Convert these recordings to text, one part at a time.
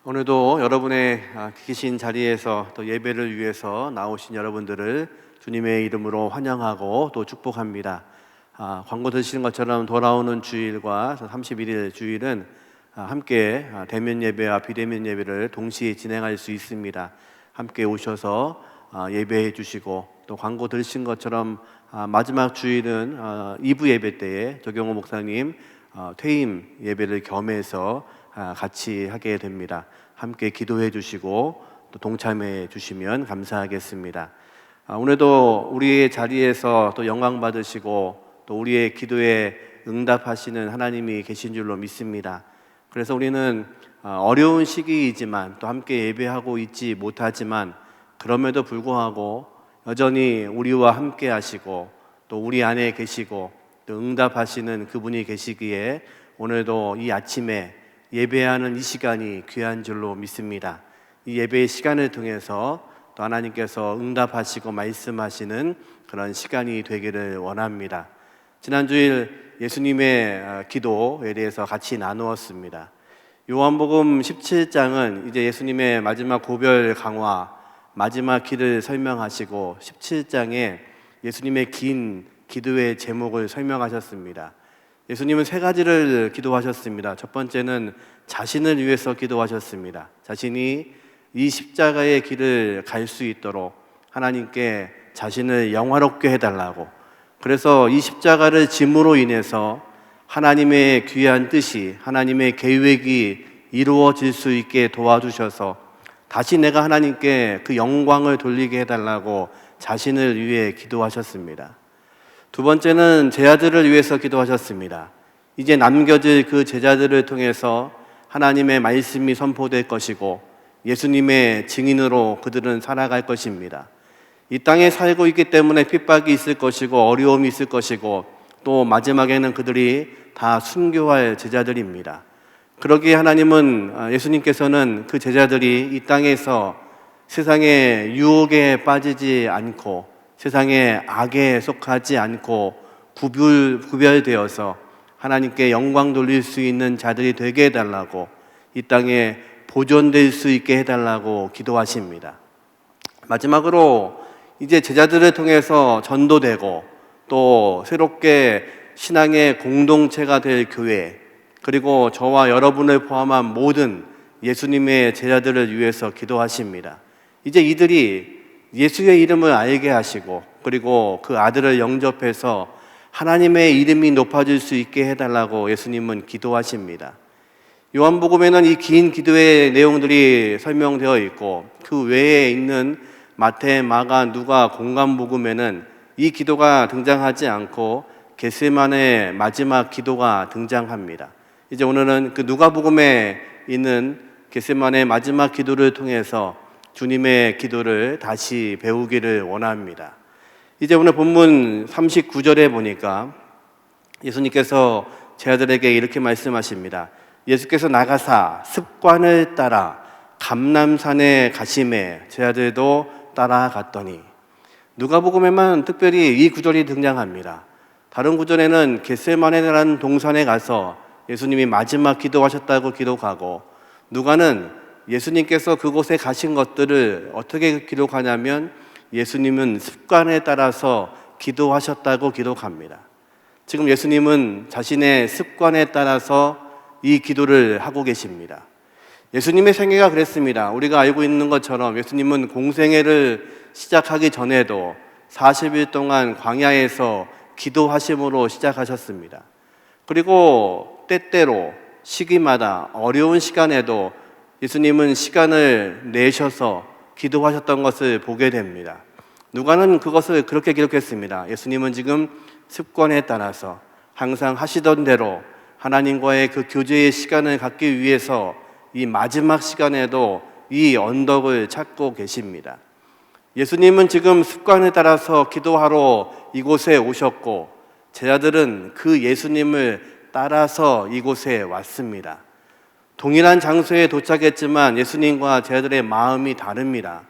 오늘도 여러분의 계신 자리에서 또 예배를 위해서 나오신 여러분들을 주님의 이름으로 환영하고 또 축복합니다. 광고 드시는 것처럼 돌아오는 주일과 31일 주일은 함께 대면 예배와 비대면 예배를 동시에 진행할 수 있습니다. 함께 오셔서 예배해 주시고, 또 광고 들으신 것처럼 마지막 주일은 2부 예배 때에 조경호 목사님 퇴임 예배를 겸해서 같이 하게 됩니다. 함께 기도해 주시고 또 동참해 주시면 감사하겠습니다. 오늘도 우리의 자리에서 또 영광 받으시고 또 우리의 기도에 응답하시는 하나님이 계신 줄로 믿습니다. 그래서 우리는 어려운 시기이지만 또 함께 예배하고 있지 못하지만 그럼에도 불구하고 여전히 우리와 함께 하시고 또 우리 안에 계시고 또 응답하시는 그분이 계시기에 오늘도 이 아침에 예배하는 이 시간이 귀한 줄로 믿습니다. 이 예배의 시간을 통해서 또 하나님께서 응답하시고 말씀하시는 그런 시간이 되기를 원합니다. 지난 주일 예수님의 기도에 대해서 같이 나누었습니다. 요한복음 17장은 이제 예수님의 마지막 고별 강화, 마지막 길을 설명하시고 17장에 예수님의 긴 기도의 제목을 설명하셨습니다. 예수님은 세 가지를 기도하셨습니다. 첫 번째는 자신을 위해서 기도하셨습니다. 자신이 이 십자가의 길을 갈 수 있도록 하나님께 자신을 영화롭게 해달라고, 그래서 이 십자가를 짐으로 인해서 하나님의 귀한 뜻이, 하나님의 계획이 이루어질 수 있게 도와주셔서 다시 내가 하나님께 그 영광을 돌리게 해달라고 자신을 위해 기도하셨습니다. 두 번째는 제자들을 위해서 기도하셨습니다. 이제 남겨질 그 제자들을 통해서 하나님의 말씀이 선포될 것이고 예수님의 증인으로 그들은 살아갈 것입니다. 이 땅에 살고 있기 때문에 핍박이 있을 것이고 어려움이 있을 것이고 또 마지막에는 그들이 다 순교할 제자들입니다. 그러기에 하나님은, 예수님께서는 그 제자들이 이 땅에서 세상의 유혹에 빠지지 않고 세상의 악에 속하지 않고 구별되어서 하나님께 영광 돌릴 수 있는 자들이 되게 해달라고, 이 땅에 보존될 수 있게 해달라고 기도하십니다. 마지막으로 이제 제자들을 통해서 전도되고 또 새롭게 신앙의 공동체가 될 교회, 그리고 저와 여러분을 포함한 모든 예수님의 제자들을 위해서 기도하십니다. 이제 이들이 예수의 이름을 알게 하시고 그리고 그 아들을 영접해서 하나님의 이름이 높아질 수 있게 해달라고 예수님은 기도하십니다. 요한복음에는 이 긴 기도의 내용들이 설명되어 있고 그 외에 있는 마태, 마가, 누가, 공관복음에는 이 기도가 등장하지 않고 겟세마네 마지막 기도가 등장합니다. 이제 오늘은 그 누가복음에 있는 겟세마네 마지막 기도를 통해서 주님의 기도를 다시 배우기를 원합니다. 이제 오늘 본문 39절에 보니까 예수님께서 제자들에게 이렇게 말씀하십니다. 예수께서 나가사 습관을 따라 감람산에 가심에 제자들도 따라갔더니, 누가복음에만 특별히 이 구절이 등장합니다. 다른 구절에는 겟세마네라는 동산에 가서 예수님이 마지막 기도하셨다고 기록하고, 누가는 예수님께서 그곳에 가신 것들을 어떻게 기록하냐면 예수님은 습관에 따라서 기도하셨다고 기록합니다. 지금 예수님은 자신의 습관에 따라서 이 기도를 하고 계십니다. 예수님의 생애가 그랬습니다. 우리가 알고 있는 것처럼 예수님은 공생애를 시작하기 전에도 40일 동안 광야에서 기도하심으로 시작하셨습니다. 그리고 때때로 시기마다 어려운 시간에도 예수님은 시간을 내셔서 기도하셨던 것을 보게 됩니다. 누가는 그것을 그렇게 기록했습니다. 예수님은 지금 습관에 따라서 항상 하시던 대로 하나님과의 그 교제의 시간을 갖기 위해서 이 마지막 시간에도 이 언덕을 찾고 계십니다. 예수님은 지금 습관에 따라서 기도하러 이곳에 오셨고 제자들은 그 예수님을 따라서 이곳에 왔습니다. 동일한 장소에 도착했지만 예수님과 제자들의 마음이 다릅니다.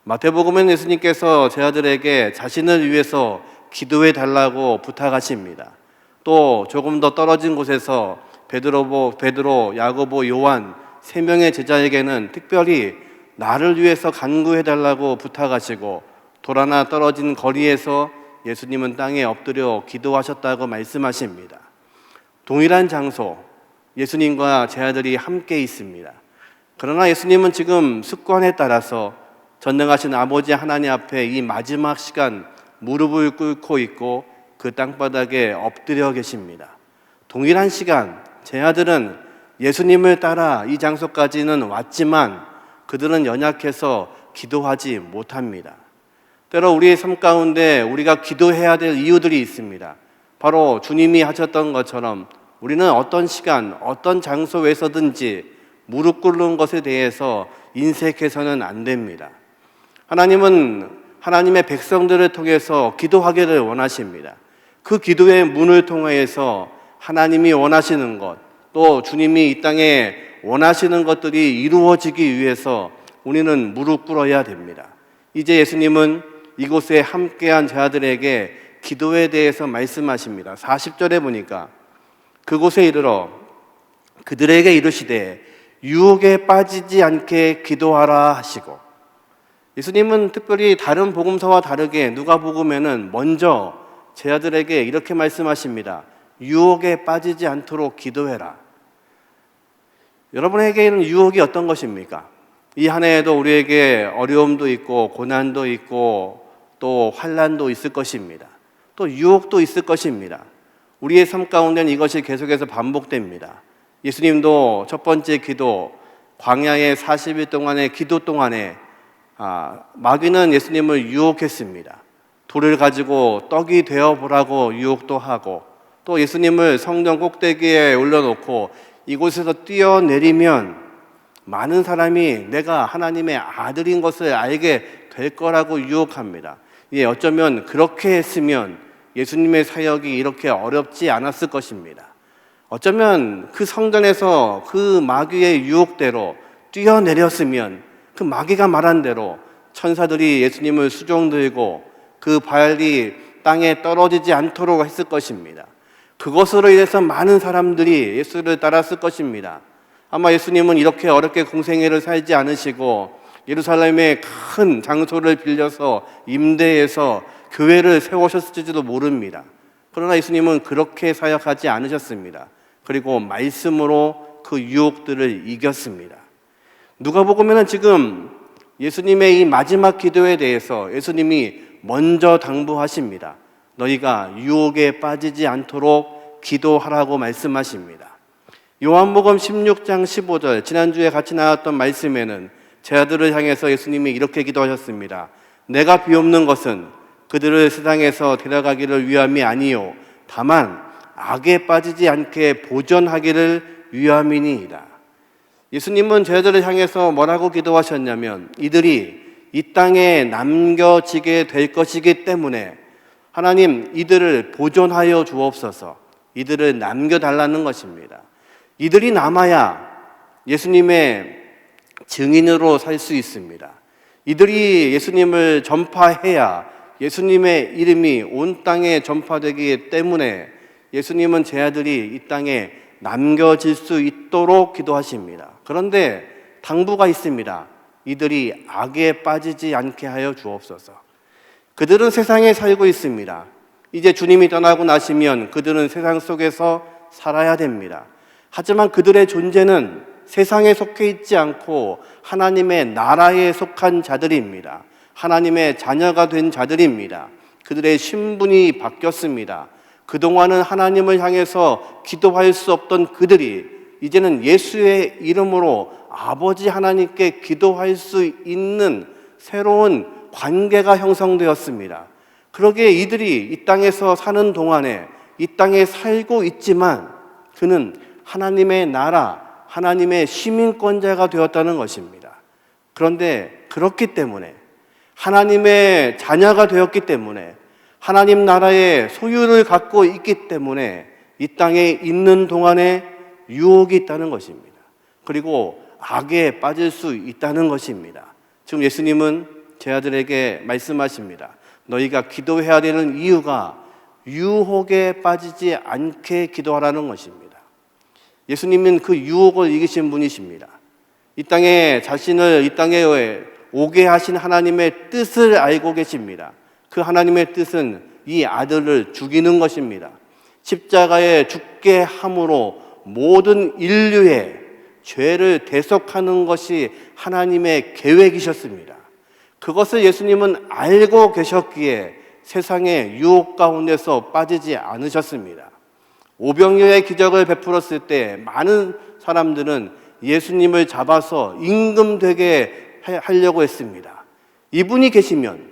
마태복음은 예수님께서 제자들에게 자신을 위해서 기도해 달라고 부탁하십니다. 또 조금 더 떨어진 곳에서 베드로, 야고보, 요한 세 명의 제자에게는 특별히 나를 위해서 간구해달라고 부탁하시고 돌 하나 떨어진 거리에서 예수님은 땅에 엎드려 기도하셨다고 말씀하십니다. 동일한 장소, 예수님과 제 아들이 함께 있습니다. 그러나 예수님은 지금 습관에 따라서 전능하신 아버지 하나님 앞에 이 마지막 시간 무릎을 꿇고 있고 그 땅바닥에 엎드려 계십니다. 동일한 시간 제 아들은 예수님을 따라 이 장소까지는 왔지만 그들은 연약해서 기도하지 못합니다. 때로 우리의 삶 가운데 우리가 기도해야 될 이유들이 있습니다. 바로 주님이 하셨던 것처럼 우리는 어떤 시간, 어떤 장소에서든지 무릎 꿇는 것에 대해서 인색해서는 안 됩니다. 하나님은 하나님의 백성들을 통해서 기도하기를 원하십니다. 그 기도의 문을 통해서 하나님이 원하시는 것, 또 주님이 이 땅에 원하시는 것들이 이루어지기 위해서 우리는 무릎 꿇어야 됩니다. 이제 예수님은 이곳에 함께한 자들에게 기도에 대해서 말씀하십니다. 40절에 보니까 그곳에 이르러 그들에게 이르시되 유혹에 빠지지 않게 기도하라 하시고, 예수님은 특별히 다른 복음서와 다르게 누가복음에는 먼저 제 아들에게 이렇게 말씀하십니다. 유혹에 빠지지 않도록 기도해라. 여러분에게는 유혹이 어떤 것입니까? 이 한 해에도 우리에게 어려움도 있고 고난도 있고 또 환난도 있을 것입니다. 또 유혹도 있을 것입니다. 우리의 삶 가운데는 이것이 계속해서 반복됩니다. 예수님도 첫 번째 기도, 광야의 40일 동안의 기도 동안에 마귀는 예수님을 유혹했습니다. 돌을 가지고 떡이 되어보라고 유혹도 하고, 또 예수님을 성전 꼭대기에 올려놓고 이곳에서 뛰어내리면 많은 사람이 내가 하나님의 아들인 것을 알게 될 거라고 유혹합니다. 어쩌면 그렇게 했으면 예수님의 사역이 이렇게 어렵지 않았을 것입니다. 어쩌면 그 성전에서 그 마귀의 유혹대로 뛰어내렸으면 그 마귀가 말한 대로 천사들이 예수님을 수종들고 그 발이 땅에 떨어지지 않도록 했을 것입니다. 그것으로 인해서 많은 사람들이 예수를 따랐을 것입니다. 아마 예수님은 이렇게 어렵게 공생애를 살지 않으시고 예루살렘의 큰 장소를 빌려서 임대해서 교회를 세우셨을지도 모릅니다. 그러나 예수님은 그렇게 사역하지 않으셨습니다. 그리고 말씀으로 그 유혹들을 이겼습니다. 누가복음에는 지금 예수님의 이 마지막 기도에 대해서 예수님이 먼저 당부하십니다. 너희가 유혹에 빠지지 않도록 기도하라고 말씀하십니다. 요한복음 16장 15절, 지난주에 같이 나왔던 말씀에는 제 아들을 향해서 예수님이 이렇게 기도하셨습니다. 내가 비옵는 것은 그들을 세상에서 데려가기를 위함이 아니요 다만 악에 빠지지 않게 보존하기를 위함이니이다. 예수님은 제 아들을 향해서 뭐라고 기도하셨냐면 이들이 이 땅에 남겨지게 될 것이기 때문에 하나님 이들을 보존하여 주옵소서, 이들을 남겨달라는 것입니다. 이들이 남아야 예수님의 증인으로 살 수 있습니다. 이들이 예수님을 전파해야 예수님의 이름이 온 땅에 전파되기 때문에 예수님은 제 아들이 이 땅에 남겨질 수 있도록 기도하십니다. 그런데 당부가 있습니다. 이들이 악에 빠지지 않게 하여 주옵소서. 그들은 세상에 살고 있습니다. 이제 주님이 떠나고 나시면 그들은 세상 속에서 살아야 됩니다. 하지만 그들의 존재는 세상에 속해 있지 않고 하나님의 나라에 속한 자들입니다. 하나님의 자녀가 된 자들입니다. 그들의 신분이 바뀌었습니다. 그동안은 하나님을 향해서 기도할 수 없던 그들이 이제는 예수의 이름으로 아버지 하나님께 기도할 수 있는 새로운 관계가 형성되었습니다. 그러기에 이들이 이 땅에서 사는 동안에 이 땅에 살고 있지만 그는 하나님의 나라, 하나님의 시민권자가 되었다는 것입니다. 그런데 그렇기 때문에 하나님의 자녀가 되었기 때문에 하나님 나라의 소유를 갖고 있기 때문에 이 땅에 있는 동안에 유혹이 있다는 것입니다. 그리고 악에 빠질 수 있다는 것입니다. 지금 예수님은 제 아들에게 말씀하십니다. 너희가 기도해야 되는 이유가 유혹에 빠지지 않게 기도하라는 것입니다. 예수님은 그 유혹을 이기신 분이십니다. 이 땅에 자신을 이 땅에 오게 하신 하나님의 뜻을 알고 계십니다. 그 하나님의 뜻은 이 아들을 죽이는 것입니다. 십자가에 죽게 함으로 모든 인류의 죄를 대속하는 것이 하나님의 계획이셨습니다. 그것을 예수님은 알고 계셨기에 세상의 유혹 가운데서 빠지지 않으셨습니다. 오병이어의 기적을 베풀었을 때 많은 사람들은 예수님을 잡아서 임금되게 하려고 했습니다. 이분이 계시면,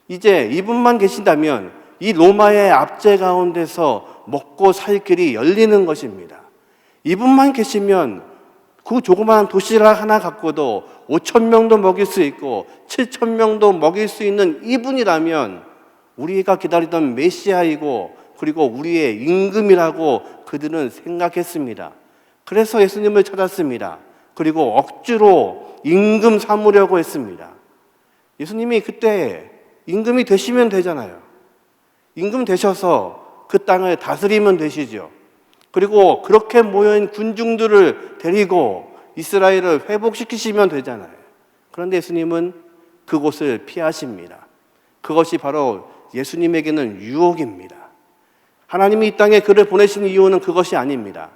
이제 이분만 계신다면 이 로마의 압제 가운데서 먹고 살 길이 열리는 것입니다. 이분만 계시면 그 조그마한 도시락 하나 갖고도 5,000명도 먹일 수 있고 7,000명도 먹일 수 있는 이분이라면 우리가 기다리던 메시아이고 그리고 우리의 임금이라고 그들은 생각했습니다. 그래서 예수님을 찾았습니다. 그리고 억지로 임금 삼으려고 했습니다. 예수님이 그때 임금이 되시면 되잖아요. 임금 되셔서 그 땅을 다스리면 되시죠. 그리고 그렇게 모여있는 군중들을 데리고 이스라엘을 회복시키시면 되잖아요. 그런데 예수님은 그곳을 피하십니다. 그것이 바로 예수님에게는 유혹입니다. 하나님이 이 땅에 그를 보내신 이유는 그것이 아닙니다.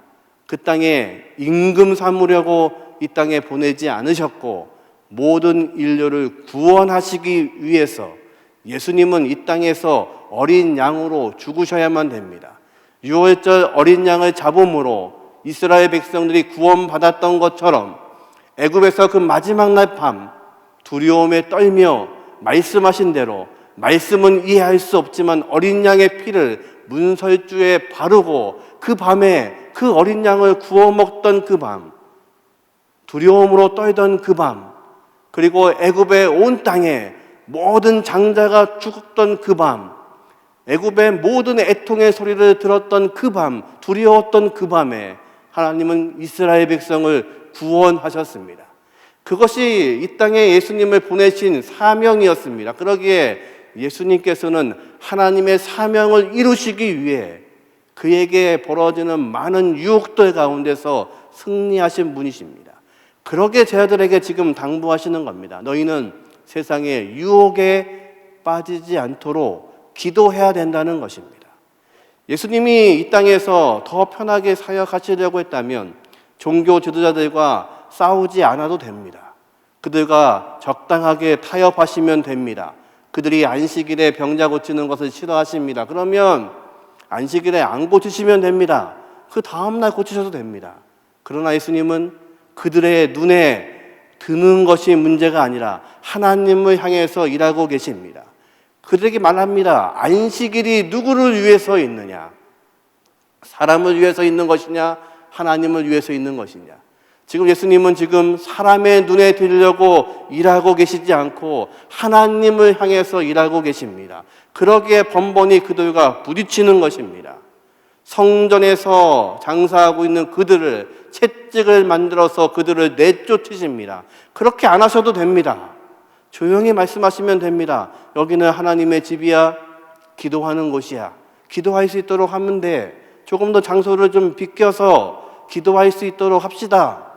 그 땅에 임금 삼으려고 이 땅에 보내지 않으셨고 모든 인류를 구원하시기 위해서 예수님은 이 땅에서 어린 양으로 죽으셔야만 됩니다. 유월절 어린 양을 잡음으로 이스라엘 백성들이 구원받았던 것처럼 애굽에서 그 마지막 날 밤 두려움에 떨며 말씀하신 대로, 말씀은 이해할 수 없지만 어린 양의 피를 문설주에 바르고 그 밤에 그 어린 양을 구워 먹던 그 밤, 두려움으로 떨던 그 밤, 그리고 애굽의 온 땅에 모든 장자가 죽었던 그 밤, 애굽의 모든 애통의 소리를 들었던 그 밤, 두려웠던 그 밤에 하나님은 이스라엘 백성을 구원하셨습니다. 그것이 이 땅에 예수님을 보내신 사명이었습니다. 그러기에 예수님께서는 하나님의 사명을 이루시기 위해 그에게 벌어지는 많은 유혹들 가운데서 승리하신 분이십니다. 그러게 저희들에게 지금 당부하시는 겁니다. 너희는 세상의 유혹에 빠지지 않도록 기도해야 된다는 것입니다. 예수님이 이 땅에서 더 편하게 사역하시려고 했다면 종교 지도자들과 싸우지 않아도 됩니다. 그들과 적당하게 타협하시면 됩니다. 그들이 안식일에 병자 고치는 것을 싫어하십니다. 그러면 안식일에 안 고치시면 됩니다. 그 다음날 고치셔도 됩니다. 그러나 예수님은 그들의 눈에 드는 것이 문제가 아니라 하나님을 향해서 일하고 계십니다. 그들에게 말합니다. 안식일이 누구를 위해서 있느냐? 사람을 위해서 있는 것이냐? 하나님을 위해서 있는 것이냐? 지금 예수님은 지금 사람의 눈에 들려고 일하고 계시지 않고 하나님을 향해서 일하고 계십니다. 그러기에 번번이 그들과 부딪히는 것입니다. 성전에서 장사하고 있는 그들을 채찍을 만들어서 그들을 내쫓으십니다. 그렇게 안 하셔도 됩니다. 조용히 말씀하시면 됩니다. 여기는 하나님의 집이야, 기도하는 곳이야. 기도할 수 있도록 하면 돼. 조금 더 장소를 좀 비껴서 기도할 수 있도록 합시다.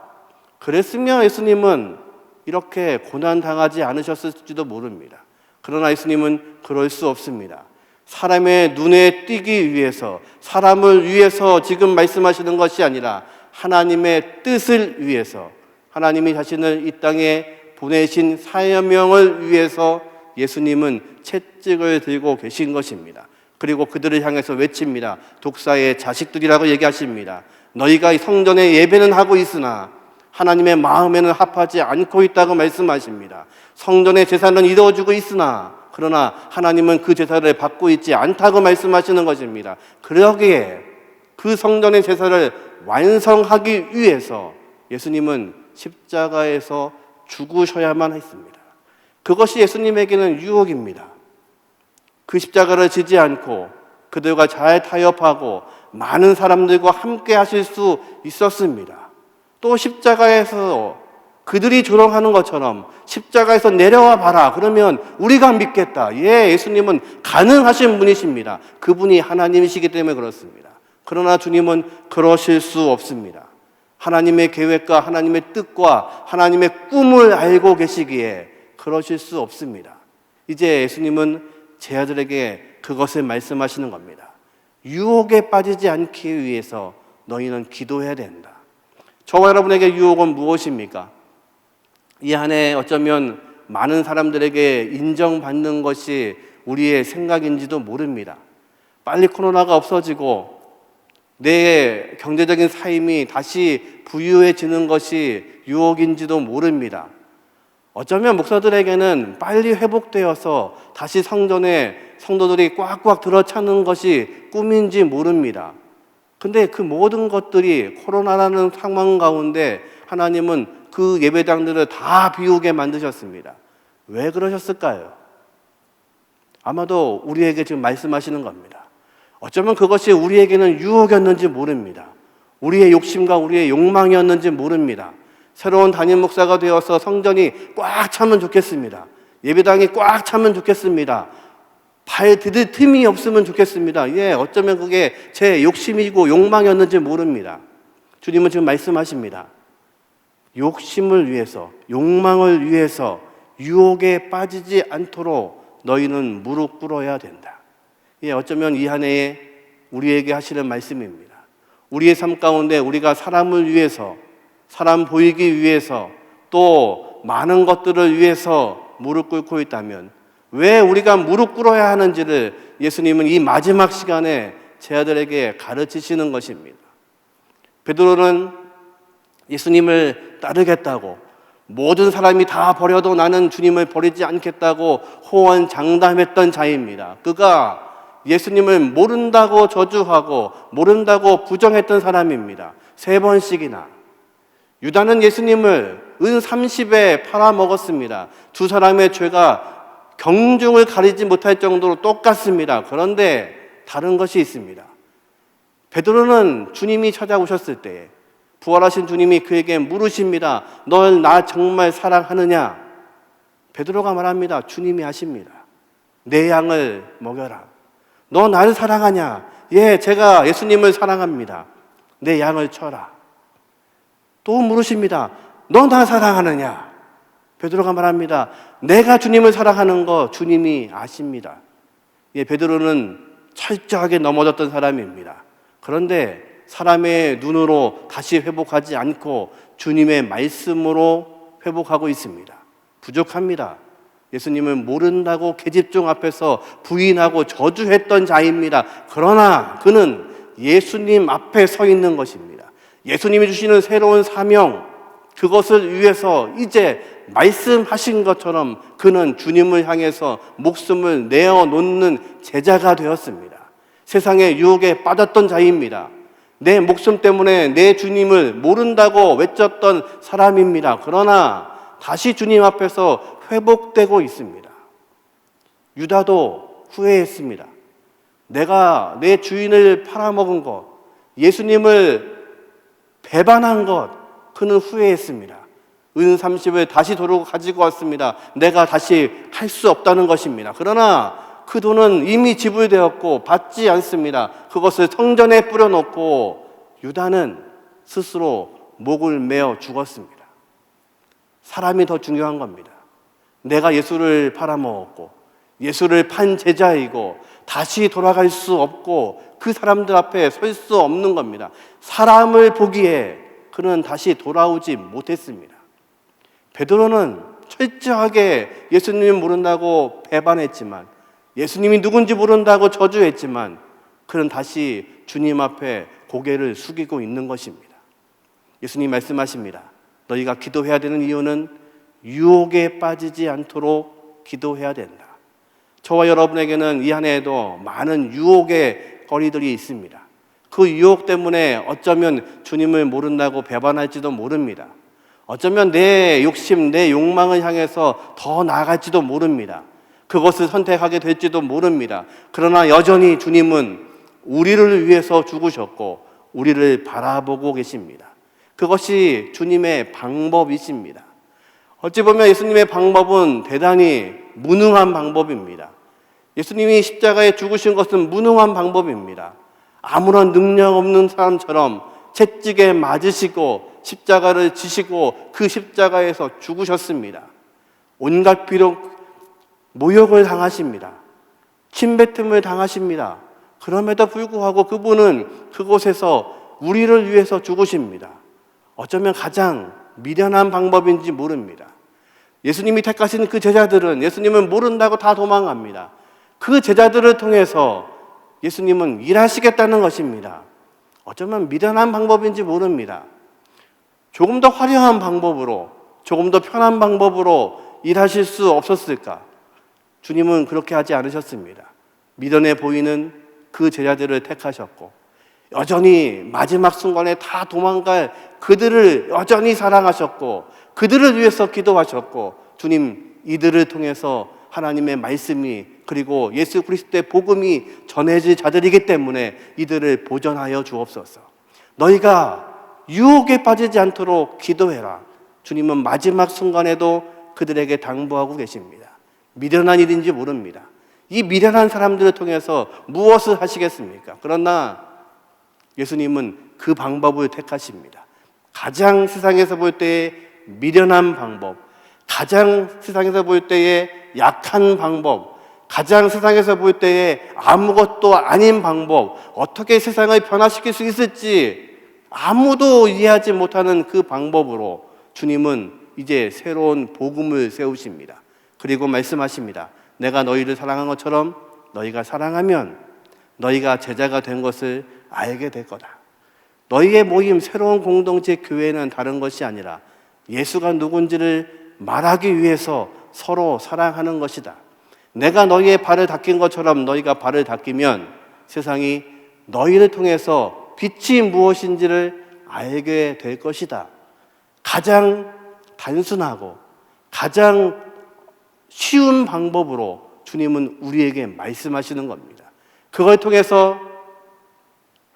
그랬으면 예수님은 이렇게 고난당하지 않으셨을지도 모릅니다. 그러나 예수님은 그럴 수 없습니다. 사람의 눈에 띄기 위해서, 사람을 위해서 지금 말씀하시는 것이 아니라 하나님의 뜻을 위해서, 하나님이 자신을 이 땅에 보내신 사명을 위해서 예수님은 채찍을 들고 계신 것입니다. 그리고 그들을 향해서 외칩니다. 독사의 자식들이라고 얘기하십니다. 너희가 성전에 예배는 하고 있으나 하나님의 마음에는 합하지 않고 있다고 말씀하십니다. 성전의 제사는 이루어지고 있으나 그러나 하나님은 그 제사를 받고 있지 않다고 말씀하시는 것입니다. 그러기에 그 성전의 제사를 완성하기 위해서 예수님은 십자가에서 죽으셔야만 했습니다. 그것이 예수님에게는 유혹입니다. 그 십자가를 지지 않고 그들과 잘 타협하고 많은 사람들과 함께 하실 수 있었습니다. 또 십자가에서 그들이 조롱하는 것처럼 십자가에서 내려와 봐라. 그러면 우리가 믿겠다. 예, 예수님은 가능하신 분이십니다. 그분이 하나님이시기 때문에 그렇습니다. 그러나 주님은 그러실 수 없습니다. 하나님의 계획과 하나님의 뜻과 하나님의 꿈을 알고 계시기에 그러실 수 없습니다. 이제 예수님은 제 아들에게 그것을 말씀하시는 겁니다. 유혹에 빠지지 않기 위해서 너희는 기도해야 된다. 저와 여러분에게 유혹은 무엇입니까? 이 한해 어쩌면 많은 사람들에게 인정받는 것이 우리의 생각인지도 모릅니다. 빨리 코로나가 없어지고 내 경제적인 삶이 다시 부유해지는 것이 유혹인지도 모릅니다. 어쩌면 목사들에게는 빨리 회복되어서 다시 성전에 성도들이 꽉꽉 들어차는 것이 꿈인지 모릅니다. 근데 그 모든 것들이 코로나라는 상황 가운데 하나님은 그 예배당들을 다 비우게 만드셨습니다. 왜 그러셨을까요? 아마도 우리에게 지금 말씀하시는 겁니다. 어쩌면 그것이 우리에게는 유혹이었는지 모릅니다. 우리의 욕심과 우리의 욕망이었는지 모릅니다. 새로운 담임 목사가 되어서 성전이 꽉 차면 좋겠습니다. 예배당이 꽉 차면 좋겠습니다. 발 디딜 틈이 없으면 좋겠습니다. 어쩌면 그게 제 욕심이고 욕망이었는지 모릅니다. 주님은 지금 말씀하십니다. 욕심을 위해서, 욕망을 위해서 유혹에 빠지지 않도록 너희는 무릎 꿇어야 된다. 어쩌면 이 한 해에 우리에게 하시는 말씀입니다. 우리의 삶 가운데 우리가 사람을 위해서, 사람 보이기 위해서, 또 많은 것들을 위해서 무릎 꿇고 있다면 왜 우리가 무릎 꿇어야 하는지를 예수님은 이 마지막 시간에 제 아들에게 가르치시는 것입니다. 베드로는 예수님을 따르겠다고, 모든 사람이 다 버려도 나는 주님을 버리지 않겠다고 호언장담했던 자입니다. 그가 예수님을 모른다고 저주하고 모른다고 부정했던 사람입니다. 3번씩이나. 유다는 예수님을 은 30에 팔아먹었습니다. 두 사람의 죄가 경중을 가리지 못할 정도로 똑같습니다. 그런데 다른 것이 있습니다. 베드로는 주님이 찾아오셨을 때 부활하신 주님이 그에게 물으십니다. 널 나 정말 사랑하느냐? 베드로가 말합니다. 주님이 아십니다. 내 양을 먹여라. 너 나를 사랑하냐? 예, 제가 예수님을 사랑합니다. 내 양을 쳐라. 또 물으십니다. 너 나 사랑하느냐? 베드로가 말합니다. 내가 주님을 사랑하는 거 주님이 아십니다. 베드로는 철저하게 넘어졌던 사람입니다. 그런데 사람의 눈으로 다시 회복하지 않고 주님의 말씀으로 회복하고 있습니다. 부족합니다. 예수님을 모른다고 계집종 앞에서 부인하고 저주했던 자입니다. 그러나 그는 예수님 앞에 서 있는 것입니다. 예수님이 주시는 새로운 사명, 그것을 위해서 이제 말씀하신 것처럼 그는 주님을 향해서 목숨을 내어놓는 제자가 되었습니다. 세상의 유혹에 빠졌던 자입니다. 내 목숨 때문에 내 주님을 모른다고 외쳤던 사람입니다. 그러나 다시 주님 앞에서 회복되고 있습니다. 유다도 후회했습니다. 내가 내 주인을 팔아먹은 것, 예수님을 배반한 것, 그는 후회했습니다. 은 30을 다시 도로 가지고 왔습니다. 내가 다시 할 수 없다는 것입니다. 그러나 그 돈은 이미 지불되었고 받지 않습니다. 그것을 성전에 뿌려놓고 유다는 스스로 목을 메어 죽었습니다. 사람이 더 중요한 겁니다. 내가 예수를 팔아먹었고 예수를 판 제자이고 다시 돌아갈 수 없고 그 사람들 앞에 설 수 없는 겁니다. 사람을 보기에 그는 다시 돌아오지 못했습니다. 베드로는 철저하게 예수님을 모른다고 배반했지만, 예수님이 누군지 모른다고 저주했지만 그는 다시 주님 앞에 고개를 숙이고 있는 것입니다. 예수님 말씀하십니다. 너희가 기도해야 되는 이유는 유혹에 빠지지 않도록 기도해야 된다. 저와 여러분에게는 이 한 해에도 많은 유혹의 거리들이 있습니다. 그 유혹 때문에 어쩌면 주님을 모른다고 배반할지도 모릅니다. 어쩌면 내 욕심, 내 욕망을 향해서 더 나아갈지도 모릅니다. 그것을 선택하게 될지도 모릅니다. 그러나 여전히 주님은 우리를 위해서 죽으셨고 우리를 바라보고 계십니다. 그것이 주님의 방법이십니다. 어찌 보면 예수님의 방법은 대단히 무능한 방법입니다. 예수님이 십자가에 죽으신 것은 무능한 방법입니다. 아무런 능력 없는 사람처럼 채찍에 맞으시고 십자가를 지시고 그 십자가에서 죽으셨습니다. 온갖 비록 모욕을 당하십니다. 침뱉음을 당하십니다. 그럼에도 불구하고 그분은 그곳에서 우리를 위해서 죽으십니다. 어쩌면 가장 미련한 방법인지 모릅니다. 예수님이 택하신 그 제자들은 예수님은 모른다고 다 도망갑니다. 그 제자들을 통해서 예수님은 일하시겠다는 것입니다. 어쩌면 미련한 방법인지 모릅니다. 조금 더 화려한 방법으로, 조금 더 편한 방법으로 일하실 수 없었을까? 주님은 그렇게 하지 않으셨습니다. 미련해 보이는 그 제자들을 택하셨고, 여전히 마지막 순간에 다 도망갈 그들을 여전히 사랑하셨고, 그들을 위해서 기도하셨고, 주님 이들을 통해서 하나님의 말씀이, 그리고 예수 그리스도의 복음이 전해질 자들이기 때문에 이들을 보존하여 주옵소서. 너희가 유혹에 빠지지 않도록 기도해라. 주님은 마지막 순간에도 그들에게 당부하고 계십니다. 미련한 일인지 모릅니다. 이 미련한 사람들을 통해서 무엇을 하시겠습니까? 그러나 예수님은 그 방법을 택하십니다. 가장 세상에서 볼 때의 미련한 방법, 가장 세상에서 볼 때의 약한 방법, 가장 세상에서 볼 때의 아무것도 아닌 방법, 어떻게 세상을 변화시킬 수 있을지 아무도 이해하지 못하는 그 방법으로 주님은 이제 새로운 복음을 세우십니다. 그리고 말씀하십니다. 내가 너희를 사랑한 것처럼 너희가 사랑하면 너희가 제자가 된 것을 알게 될 거다. 너희의 모임, 새로운 공동체 교회는 다른 것이 아니라 예수가 누군지를 말하기 위해서 서로 사랑하는 것이다. 내가 너희의 발을 닦인 것처럼 너희가 발을 닦이면 세상이 너희를 통해서 빛이 무엇인지를 알게 될 것이다. 가장 단순하고 가장 쉬운 방법으로 주님은 우리에게 말씀하시는 겁니다. 그걸 통해서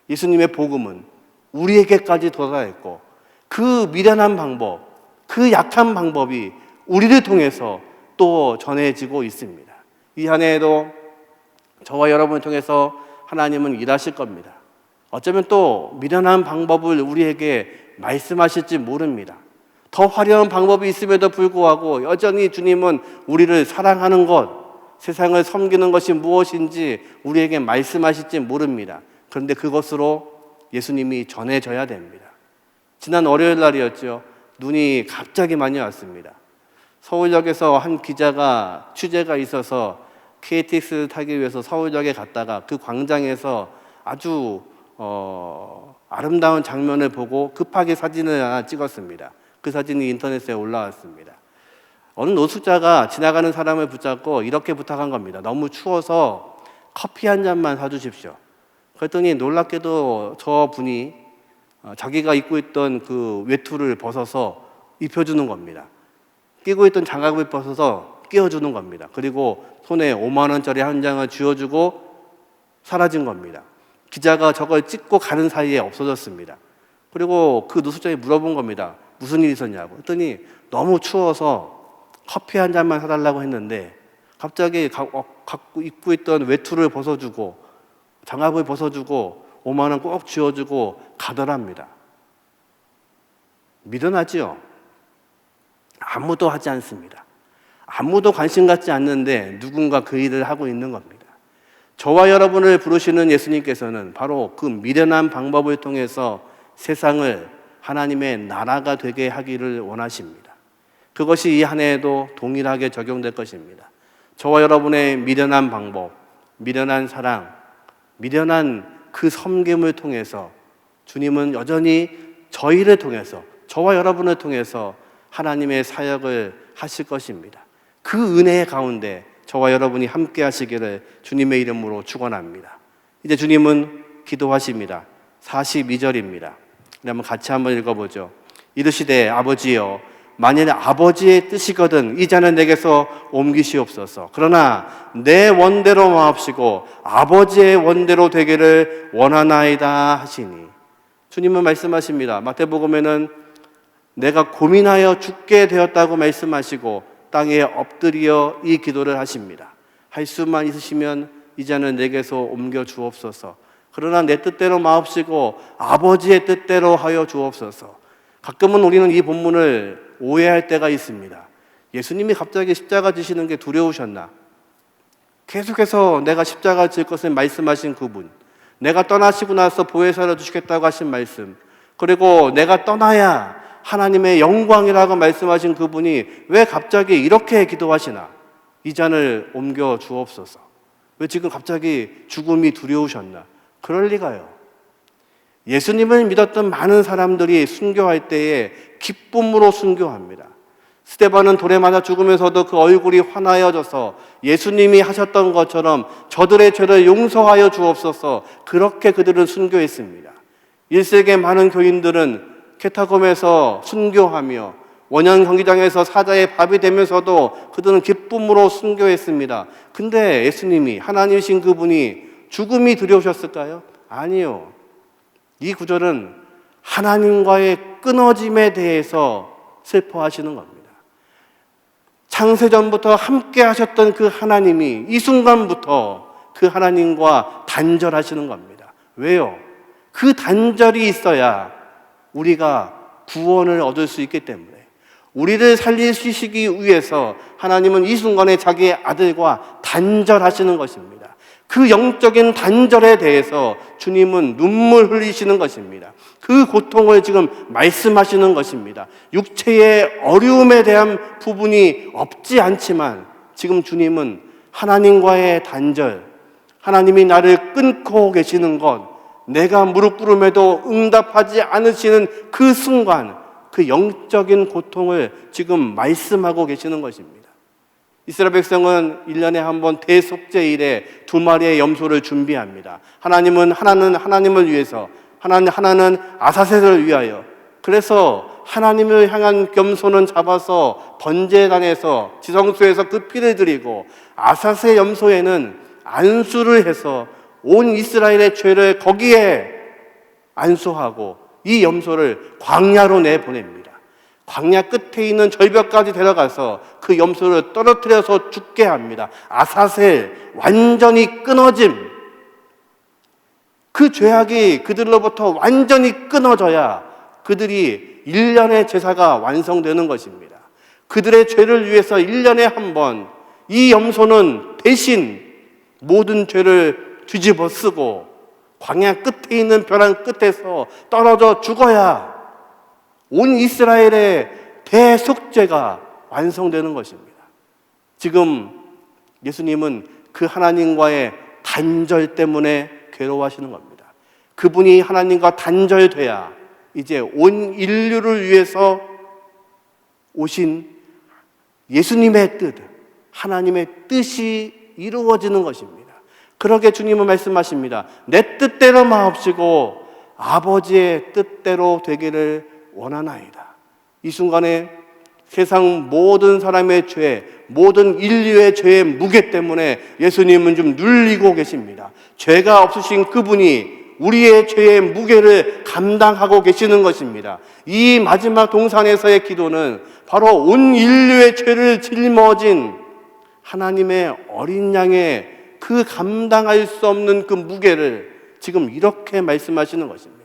예수님의 복음은 우리에게까지 도달했고, 그 미련한 방법, 그 약한 방법이 우리를 통해서 또 전해지고 있습니다. 이 한 해에도 저와 여러분을 통해서 하나님은 일하실 겁니다. 어쩌면 또 미련한 방법을 우리에게 말씀하실지 모릅니다. 더 화려한 방법이 있음에도 불구하고 여전히 주님은 우리를 사랑하는 것, 세상을 섬기는 것이 무엇인지 우리에게 말씀하실지 모릅니다. 그런데 그것으로 예수님이 전해져야 됩니다. 지난 월요일 날이었죠. 눈이 갑자기 많이 왔습니다. 서울역에서 한 기자가 취재가 있어서 KTX 타기 위해서 서울역에 갔다가 그 광장에서 아주 아름다운 장면을 보고 급하게 사진을 하나 찍었습니다. 그 사진이 인터넷에 올라왔습니다. 어느 노숙자가 지나가는 사람을 붙잡고 이렇게 부탁한 겁니다. 너무 추워서 커피 한 잔만 사주십시오. 그랬더니 놀랍게도 저 분이 자기가 입고 있던 그 외투를 벗어서 입혀주는 겁니다. 끼고 있던 장갑을 벗어서 끼워주는 겁니다. 그리고 손에 5만 원짜리 한 장을 쥐어주고 사라진 겁니다. 기자가 저걸 찍고 가는 사이에 없어졌습니다. 그리고 그 노숙자에 물어본 겁니다. 무슨 일이 있었냐고. 그랬더니 너무 추워서 커피 한 잔만 사달라고 했는데 갑자기 갖고 입고 있던 외투를 벗어주고 장갑을 벗어주고 5만 원 꼭 쥐어주고 가더랍니다. 미련하지요? 아무도 하지 않습니다. 아무도 관심 갖지 않는데 누군가 그 일을 하고 있는 겁니다. 저와 여러분을 부르시는 예수님께서는 바로 그 미련한 방법을 통해서 세상을 하나님의 나라가 되게 하기를 원하십니다. 그것이 이 한 해에도 동일하게 적용될 것입니다. 저와 여러분의 미련한 방법, 미련한 사랑, 미련한 그 섬김을 통해서 주님은 여전히 저희를 통해서, 저와 여러분을 통해서 하나님의 사역을 하실 것입니다. 그 은혜의 가운데 저와 여러분이 함께 하시기를 주님의 이름으로 축원합니다. 이제 주님은 기도하십니다. 42절입니다. 한번 같이 한번 읽어보죠. 이르시되 아버지여 만일 아버지의 뜻이거든 이 잔을 내게서 옮기시옵소서. 그러나 내 원대로 마옵시고 아버지의 원대로 되기를 원하나이다 하시니. 주님은 말씀하십니다. 마태복음에는 내가 고민하여 죽게 되었다고 말씀하시고 땅에 엎드려 이 기도를 하십니다. 할 수만 있으시면 이 잔을 내게서 옮겨 주옵소서. 그러나 내 뜻대로 마옵시고 아버지의 뜻대로 하여 주옵소서. 가끔은 우리는 이 본문을 오해할 때가 있습니다. 예수님이 갑자기 십자가 지시는 게 두려우셨나? 계속해서 내가 십자가 질 것을 말씀하신 그분, 내가 떠나시고 나서 보혜사를 주시겠다고 하신 말씀, 그리고 내가 떠나야 하나님의 영광이라고 말씀하신 그분이 왜 갑자기 이렇게 기도하시나? 이 잔을 옮겨 주옵소서. 왜 지금 갑자기 죽음이 두려우셨나? 그럴 리가요. 예수님을 믿었던 많은 사람들이 순교할 때에 기쁨으로 순교합니다. 스데반은 돌에 맞아 죽으면서도 그 얼굴이 환하여져서 예수님이 하셨던 것처럼 저들의 죄를 용서하여 주옵소서, 그렇게 그들은 순교했습니다. 1세기의 많은 교인들은 캐타콤에서 순교하며 원형 경기장에서 사자의 밥이 되면서도 그들은 기쁨으로 순교했습니다. 근데 예수님이, 하나님이신 그분이 죽음이 두려우셨을까요? 아니요. 이 구절은 하나님과의 끊어짐에 대해서 슬퍼하시는 겁니다. 창세전부터 함께 하셨던 그 하나님이 이 순간부터 그 하나님과 단절하시는 겁니다. 왜요? 그 단절이 있어야 우리가 구원을 얻을 수 있기 때문에, 우리를 살리시기 위해서 하나님은 이 순간에 자기의 아들과 단절하시는 것입니다. 그 영적인 단절에 대해서 주님은 눈물 흘리시는 것입니다. 그 고통을 지금 말씀하시는 것입니다. 육체의 어려움에 대한 부분이 없지 않지만 지금 주님은 하나님과의 단절, 하나님이 나를 끊고 계시는 것, 내가 무릎 꿇음에도 응답하지 않으시는 그 순간, 그 영적인 고통을 지금 말씀하고 계시는 것입니다. 이스라엘 백성은 1년에 한 번 대속죄일에 2마리의 염소를 준비합니다. 하나는 하나님을 위해서, 하나는 아사셀을 위하여. 그래서 하나님을 향한 염소는 잡아서 번제단에서, 지성소에서 그 피를 드리고, 아사셀 염소에는 안수를 해서 온 이스라엘의 죄를 거기에 안수하고 이 염소를 광야로 내보냅니다. 광야 끝에 있는 절벽까지 데려가서 그 염소를 떨어뜨려서 죽게 합니다. 아사셀, 완전히 끊어짐. 그 죄악이 그들로부터 완전히 끊어져야 그들이 1년의 제사가 완성되는 것입니다. 그들의 죄를 위해서 1년에 한 번 이 염소는 대신 모든 죄를 뒤집어 쓰고 광야 끝에 있는 벼랑 끝에서 떨어져 죽어야 온 이스라엘의 대속죄가 완성되는 것입니다. 지금 예수님은 그 하나님과의 단절 때문에 괴로워하시는 겁니다. 그분이 하나님과 단절돼야 이제 온 인류를 위해서 오신 예수님의 뜻, 하나님의 뜻이 이루어지는 것입니다. 그러게 주님은 말씀하십니다. 내 뜻대로 마옵시고 아버지의 뜻대로 되기를 원하나이다. 이 순간에 세상 모든 사람의 죄, 모든 인류의 죄의 무게 때문에 예수님은 좀 눌리고 계십니다. 죄가 없으신 그분이 우리의 죄의 무게를 감당하고 계시는 것입니다. 이 마지막 동산에서의 기도는 바로 온 인류의 죄를 짊어진 하나님의 어린 양의 그 감당할 수 없는 그 무게를 지금 이렇게 말씀하시는 것입니다.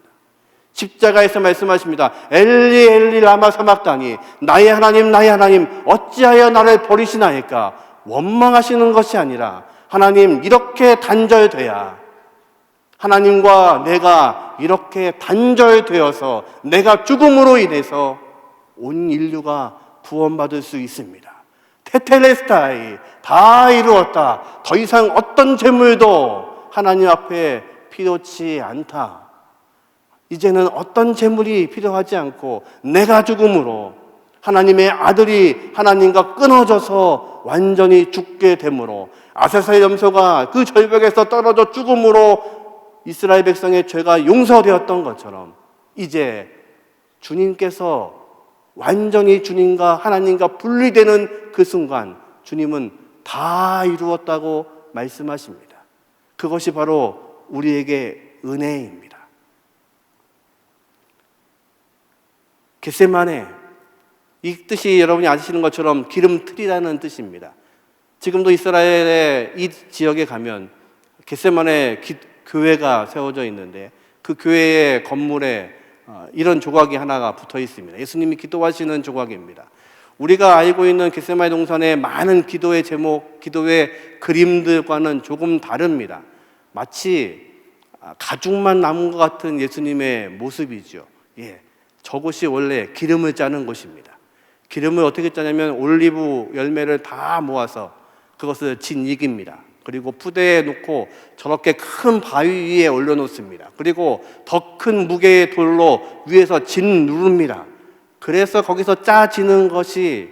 십자가에서 말씀하십니다. 엘리 엘리 라마 사막다니, 나의 하나님 어찌하여 나를 버리시나이까. 원망하시는 것이 아니라 하나님, 이렇게 단절돼야, 하나님과 내가 이렇게 단절되어서 내가 죽음으로 인해서 온 인류가 구원받을 수 있습니다. 테텔레스타이, 다 이루었다. 더 이상 어떤 재물도 하나님 앞에 필요치 않다. 이제는 어떤 재물이 필요하지 않고 내가 죽음으로 하나님의 아들이 하나님과 끊어져서 완전히 죽게 되므로, 아사셀 염소가 그 절벽에서 떨어져 죽음으로 이스라엘 백성의 죄가 용서되었던 것처럼 이제 주님께서 완전히 주님과 하나님과 분리되는 그 순간 주님은 다 이루었다고 말씀하십니다. 그것이 바로 우리에게 은혜입니다. 겟세마네, 이 뜻이 여러분이 아시는 것처럼 기름틀이라는 뜻입니다. 지금도 이스라엘의 이 지역에 가면 겟세마네 교회가 세워져 있는데 그 교회의 건물에 이런 조각이 하나가 붙어 있습니다. 예수님이 기도하시는 조각입니다. 우리가 알고 있는 겟세마네 동산의 많은 기도의 제목, 기도의 그림들과는 조금 다릅니다. 마치 가죽만 남은 것 같은 예수님의 모습이죠. 저곳이 원래 기름을 짜는 곳입니다. 기름을 어떻게 짜냐면 올리브 열매를 다 모아서 그것을 진익입니다. 그리고 푸대에 놓고 저렇게 큰 바위 위에 올려놓습니다. 그리고 더 큰 무게의 돌로 위에서 진 누릅니다. 그래서 거기서 짜지는 것이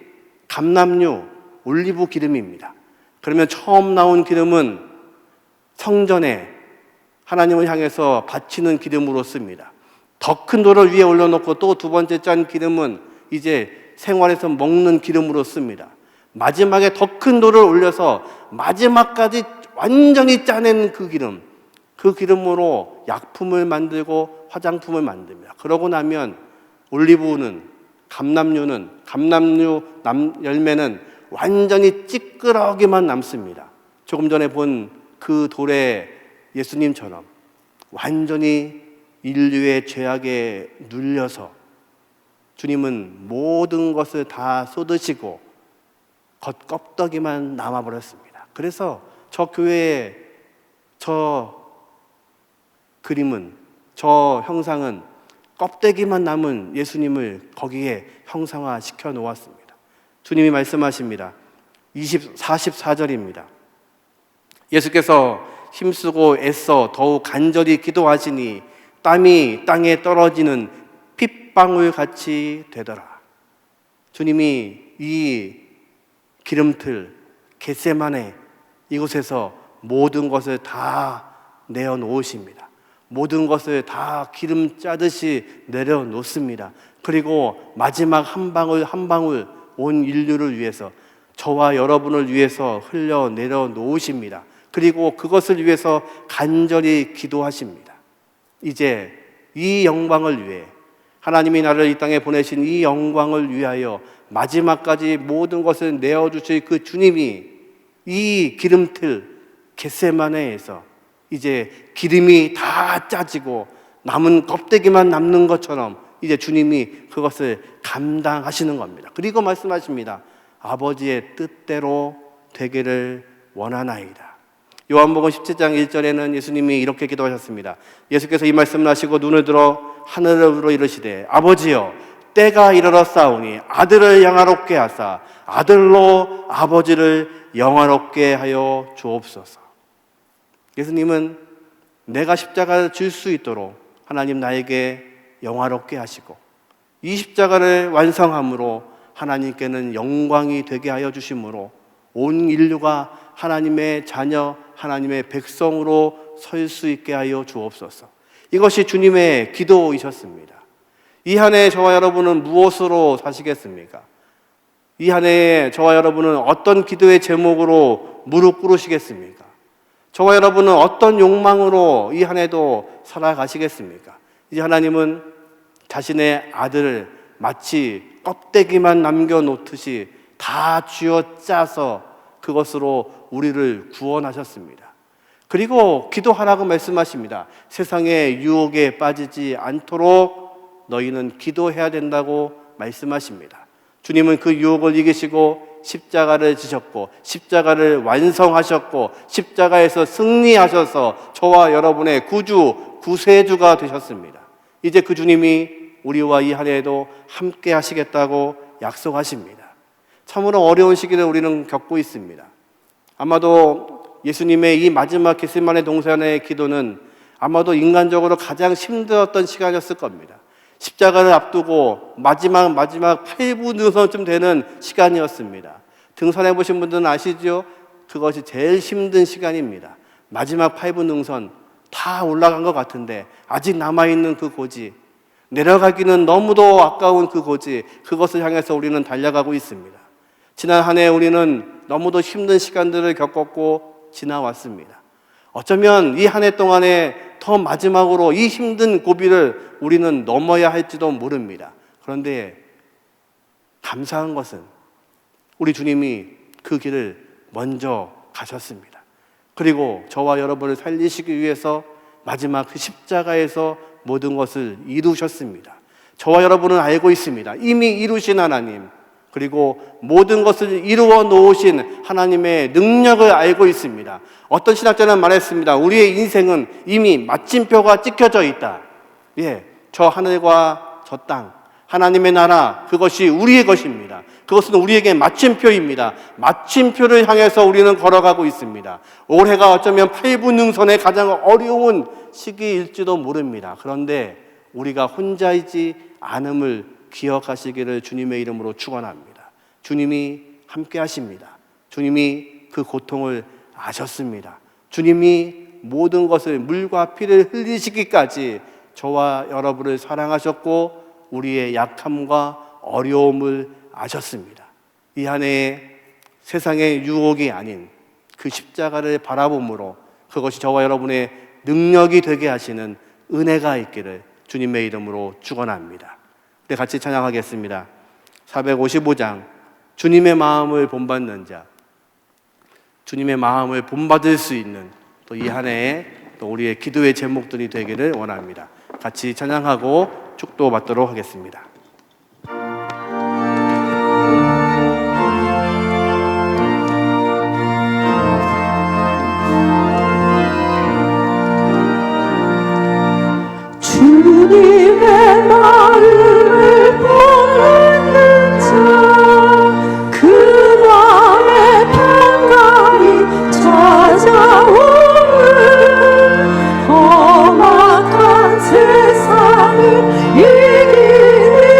감람류, 올리브 기름입니다. 그러면 처음 나온 기름은 성전에 하나님을 향해서 바치는 기름으로 씁니다. 더 큰 돌을 위에 올려놓고 또 두 번째 짠 기름은 이제 생활에서 먹는 기름으로 씁니다. 마지막에 더 큰 돌을 올려서 마지막까지 완전히 짜낸 그 기름으로 약품을 만들고 화장품을 만듭니다. 그러고 나면 올리브는 감람류 열매는 완전히 찌끄러기만 남습니다. 조금 전에 본 그 돌에 예수님처럼 완전히 인류의 죄악에 눌려서 주님은 모든 것을 다 쏟으시고 겉껍데기만 남아버렸습니다. 그래서 저 교회의 저 그림은, 저 형상은 껍데기만 남은 예수님을 거기에 형상화시켜 놓았습니다. 주님이 말씀하십니다. 44절입니다. 예수께서 힘쓰고 애써 더욱 간절히 기도하시니 땀이 땅에 떨어지는 핏방울 같이 되더라. 주님이 이 기름틀 겟세마네 이곳에서 모든 것을 다 내어놓으십니다. 모든 것을 다 기름 짜듯이 내려놓습니다. 그리고 마지막 한 방울 한 방울 온 인류를 위해서, 저와 여러분을 위해서 흘려 내려놓으십니다. 그리고 그것을 위해서 간절히 기도하십니다. 이제 이 영광을 위해, 하나님이 나를 이 땅에 보내신 이 영광을 위하여 마지막까지 모든 것을 내어주실 그 주님이 이 기름틀 겟세마네에서 이제 기름이 다 짜지고 남은 껍데기만 남는 것처럼 이제 주님이 그것을 감당하시는 겁니다. 그리고 말씀하십니다. 아버지의 뜻대로 되기를 원하나이다. 요한복음 17장 1절에는 예수님이 이렇게 기도하셨습니다. 예수께서 이 말씀을 하시고 눈을 들어 하늘으로 이르시되 아버지여 때가 이르렀사오니 아들을 영화롭게 하사 아들로 아버지를 영화롭게 하여 주옵소서. 예수님은 내가 십자가를 질 수 있도록 하나님 나에게 영화롭게 하시고 이 십자가를 완성함으로 하나님께는 영광이 되게 하여 주심으로 온 인류가 하나님의 자녀, 하나님의 백성으로 설 수 있게 하여 주옵소서. 이것이 주님의 기도이셨습니다. 이 한 해 저와 여러분은 무엇으로 사시겠습니까? 이 한 해에 저와 여러분은 어떤 기도의 제목으로 무릎 꿇으시겠습니까? 저와 여러분은 어떤 욕망으로 이 한 해도 살아가시겠습니까? 이제 하나님은 자신의 아들을 마치 껍데기만 남겨놓듯이 다 쥐어 짜서 그것으로 우리를 구원하셨습니다. 그리고 기도하라고 말씀하십니다. 세상의 유혹에 빠지지 않도록 너희는 기도해야 된다고 말씀하십니다. 주님은 그 유혹을 이기시고 십자가를 지셨고 십자가를 완성하셨고 십자가에서 승리하셔서 저와 여러분의 구주, 구세주가 되셨습니다. 이제 그 주님이 우리와 이 한 해에도 함께 하시겠다고 약속하십니다. 참으로 어려운 시기를 우리는 겪고 있습니다. 아마도 예수님의 이 마지막 겟세마네 동산의 기도는 아마도 인간적으로 가장 힘들었던 시간이었을 겁니다. 십자가를 앞두고 마지막 8분 능선쯤 되는 시간이었습니다. 등산해 보신 분들은 아시죠? 그것이 제일 힘든 시간입니다. 마지막 8분 능선 다 올라간 것 같은데 아직 남아있는 그 고지, 내려가기는 너무도 아까운 그 고지, 그것을 향해서 우리는 달려가고 있습니다. 지난 한 해 우리는 너무도 힘든 시간들을 겪었고 지나왔습니다. 어쩌면 이 한 해 동안에 더 마지막으로 이 힘든 고비를 우리는 넘어야 할지도 모릅니다. 그런데 감사한 것은 우리 주님이 그 길을 먼저 가셨습니다. 그리고 저와 여러분을 살리시기 위해서 마지막 그 십자가에서 모든 것을 이루셨습니다. 저와 여러분은 알고 있습니다. 이미 이루신 하나님, 그리고 모든 것을 이루어 놓으신 하나님의 능력을 알고 있습니다. 어떤 신학자는 말했습니다. 우리의 인생은 이미 마침표가 찍혀져 있다. 저 하늘과 저 땅, 하나님의 나라, 그것이 우리의 것입니다. 그것은 우리에게 마침표입니다. 마침표를 향해서 우리는 걸어가고 있습니다. 올해가 어쩌면 8분 능선의 가장 어려운 시기일지도 모릅니다. 그런데 우리가 혼자이지 않음을 기억하시기를 주님의 이름으로 축원합니다. 주님이 함께 하십니다. 주님이 그 고통을 아셨습니다. 주님이 모든 것을 물과 피를 흘리시기까지 저와 여러분을 사랑하셨고 우리의 약함과 어려움을 아셨습니다. 이 한 해에 세상의 유혹이 아닌 그 십자가를 바라봄으로 그것이 저와 여러분의 능력이 되게 하시는 은혜가 있기를 주님의 이름으로 축원합니다. 우리 같이 찬양하겠습니다. 455장 주님의 마음을 본받는 자, 주님의 마음을 본받을 수 있는 또 이 한 해에 또 우리의 기도의 제목들이 되기를 원합니다. 같이 찬양하고 축도받도록 하겠습니다. 주님의 마음을 보는 자, 그 마음에 평강이 찾아오는 험악한 세상을 이기는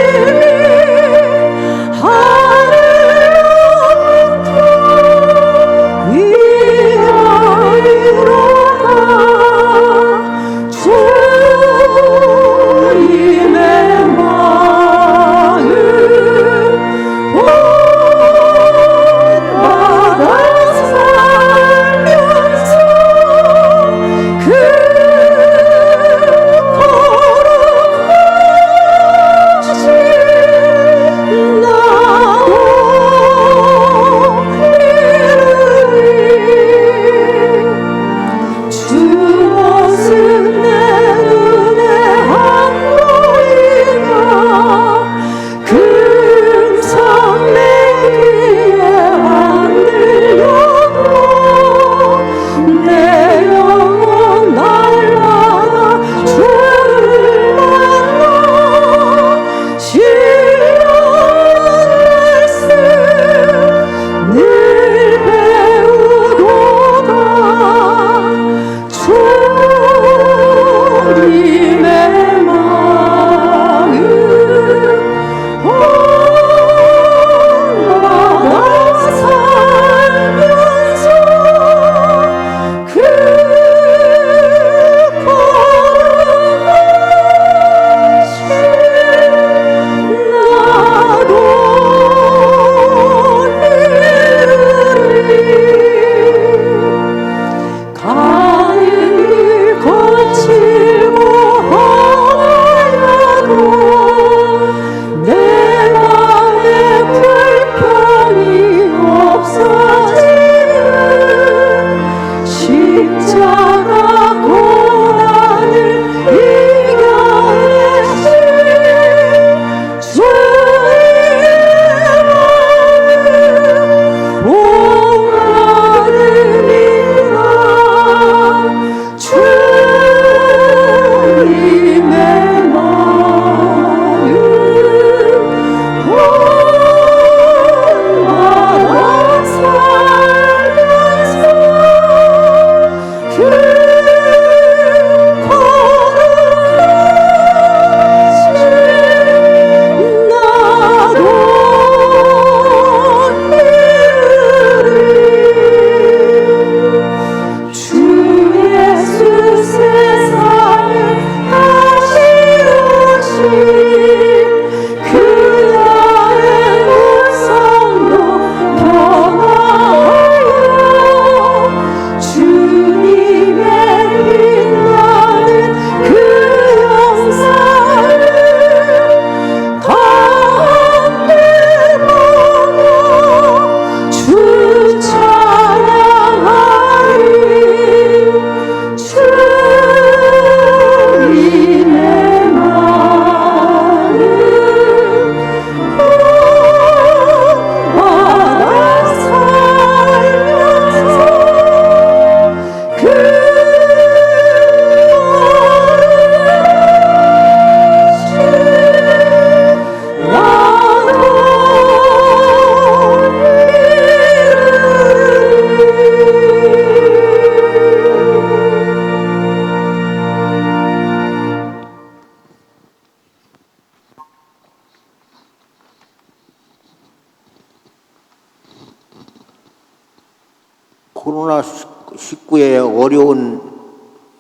코로나19의 어려운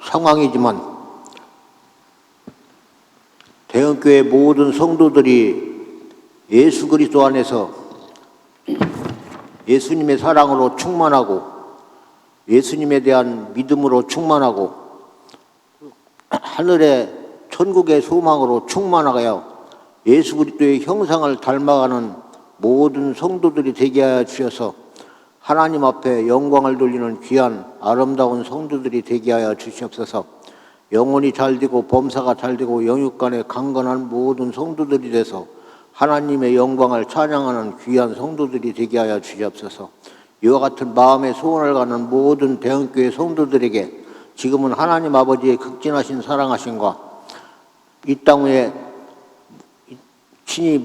상황이지만 대형교회 모든 성도들이 예수 그리스도 안에서 예수님의 사랑으로 충만하고 예수님에 대한 믿음으로 충만하고 하늘의 천국의 소망으로 충만하여 예수 그리스도의 형상을 닮아가는 모든 성도들이 되게 하여 주셔서 하나님 앞에 영광을 돌리는 귀한 아름다운 성도들이 되게 하여 주시옵소서. 영혼이 잘되고 범사가 잘되고 영육간에 강건한 모든 성도들이 돼서 하나님의 영광을 찬양하는 귀한 성도들이 되게 하여 주시옵소서. 이와 같은 마음의 소원을 갖는 모든 대형교회 성도들에게 지금은 하나님 아버지의 극진하신 사랑하심과 이 땅 위에 친히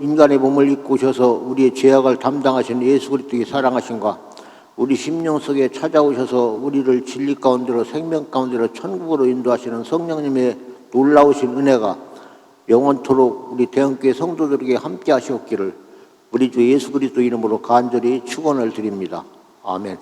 인간의 몸을 입고 오셔서 우리의 죄악을 담당하신 예수 그리스도의 사랑하심과 우리 심령 속에 찾아오셔서 우리를 진리 가운데로 생명 가운데로 천국으로 인도하시는 성령님의 놀라우신 은혜가 영원토록 우리 대형교회 성도들에게 함께 하시옵기를 우리 주 예수 그리스도 이름으로 간절히 축원을 드립니다. 아멘.